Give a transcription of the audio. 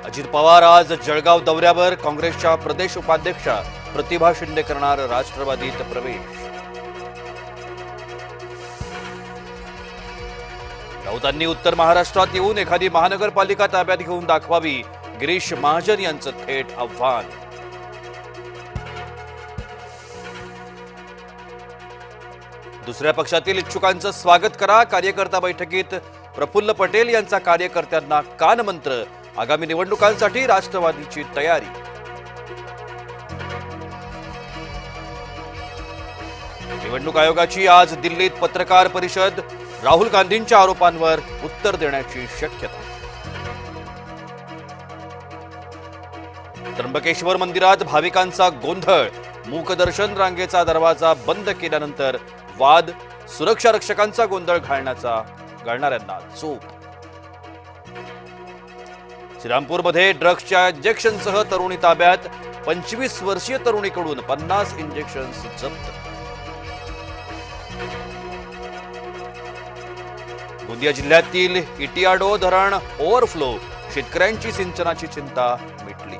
अजित पवार आज जळगाव दौऱ्यावर. काँग्रेसच्या प्रदेश उपाध्यक्षा प्रतिभा शिंदे करणार राष्ट्रवादीत प्रवेश. राऊतांनी उत्तर महाराष्ट्रात येऊन एखादी महानगरपालिका ताब्यात घेऊन दाखवावी, गिरीश महाजन यांचं थेट आव्हान. दुसऱ्या पक्षातील इच्छुकांचं स्वागत करा. कार्यकर्ता बैठकीत प्रफुल्ल पटेल यांचा कार्यकर्त्यांना कानमंत्र. आगामी निवडणुकांसाठी राष्ट्रवादीची तयारी. निवडणूक आयोगाची आज दिल्लीत पत्रकार परिषद. राहुल गांधींच्या आरोपांवर उत्तर देण्याची शक्यता. त्र्यंबकेश्वर मंदिरात भाविकांचा गोंधळ. मूकदर्शन रांगेचा दरवाजा बंद केल्यानंतर वाद. सुरक्षा रक्षकांचा गोंधळ घालणाऱ्यांना चोप. श्रीरामपूरमध्ये ड्रग्सच्या इंजेक्शनसह तरुणी ताब्यात. 25 वर्षीय तरुणीकडून 50 इंजेक्शन्स जप्त. गोंदिया जिल्ह्यातील इटियाडो धरण ओव्हरफ्लो. शेतकऱ्यांची सिंचनाची चिंता मिटली.